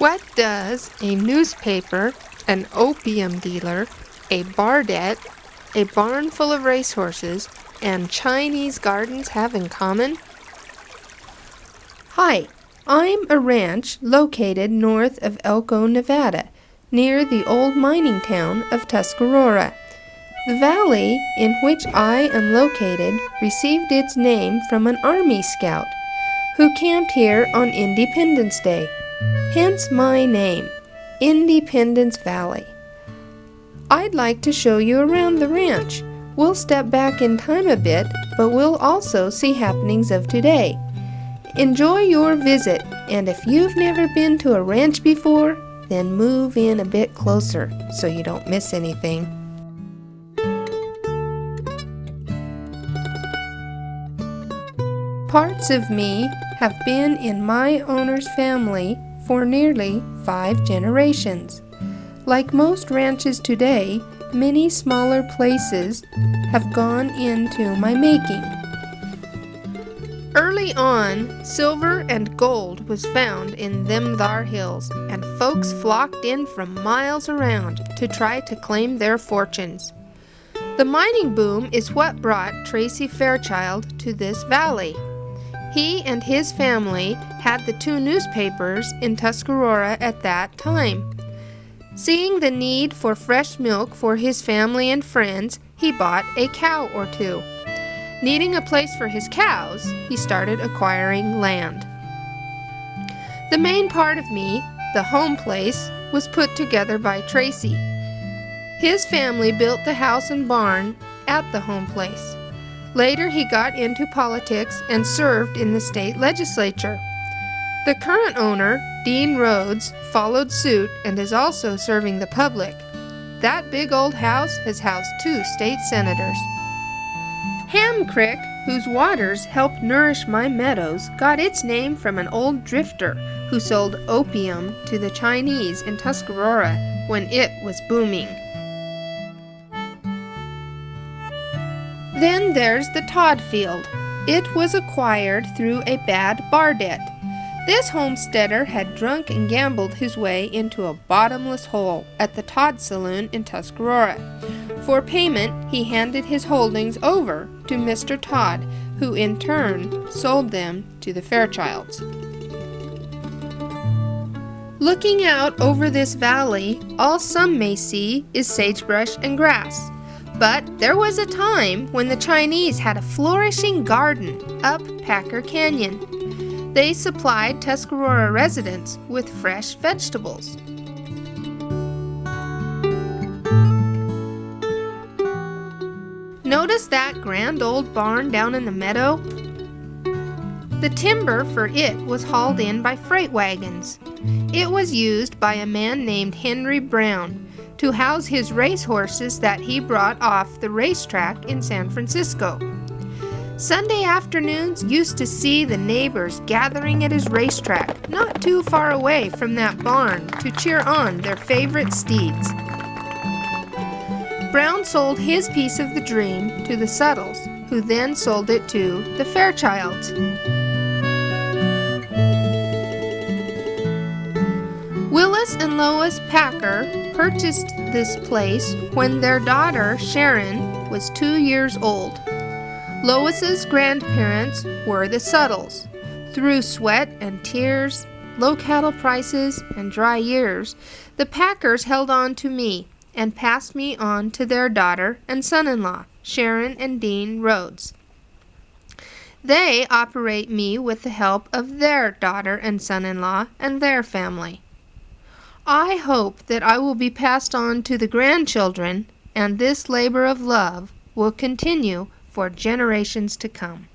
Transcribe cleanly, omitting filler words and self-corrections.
What does a newspaper, an opium dealer, a bardet, a barn full of racehorses, and Chinese gardens have in common? Hi, I'm a ranch located north of Elko, Nevada, near the old mining town of Tuscarora. The valley in which I am located received its name from an Army scout who camped here on Independence Day. Hence my name, Independence Valley. I'd like to show you around the ranch. We'll step back in time a bit, but we'll also see happenings of today. Enjoy your visit, and if you've never been to a ranch before, then move in a bit closer so you don't miss anything. Parts of me have been in my owner's family for nearly 5 generations. Like most ranches today, many smaller places have gone into my making. Early on, silver and gold was found in them thar hills, and folks flocked in from miles around to try to claim their fortunes. The mining boom is what brought Tracy Fairchild to this valley. He and his family had the 2 newspapers in Tuscarora at that time. Seeing the need for fresh milk for his family and friends, he bought a cow or 2. Needing a place for his cows, he started acquiring land. The main part of me, the home place, was put together by Tracy. His family built the house and barn at the home place. Later, he got into politics and served in the state legislature. The current owner, Dean Rhoads, followed suit and is also serving the public. That big old house has housed 2 state senators. Ham Creek, whose waters help nourish my meadows, got its name from an old drifter who sold opium to the Chinese in Tuscarora when it was booming. Then there's the Todd Field. It was acquired through a bad bar debt. This homesteader had drunk and gambled his way into a bottomless hole at the Todd Saloon in Tuscarora. For payment, he handed his holdings over to Mr. Todd, who in turn sold them to the Fairchilds. Looking out over this valley, all some may see is sagebrush and grass. But there was a time when the Chinese had a flourishing garden up Packer Canyon. They supplied Tuscarora residents with fresh vegetables. Notice that grand old barn down in the meadow? The timber for it was hauled in by freight wagons. It was used by a man named Henry Brown to house his racehorses that he brought off the racetrack in San Francisco. Sunday afternoons used to see the neighbors gathering at his racetrack not too far away from that barn to cheer on their favorite steeds. Brown sold his piece of the dream to the Suttles, who then sold it to the Fairchilds. Willis and Lois Packer purchased this place when their daughter, Sharon, was 2 years old. Lois's grandparents were the Suttles. Through sweat and tears, low cattle prices, and dry years, the Packers held on to me and passed me on to their daughter and son-in-law, Sharon and Dean Rhoads. They operate me with the help of their daughter and son-in-law and their family. I hope that I will be passed on to the grandchildren, and this labor of love will continue for generations to come.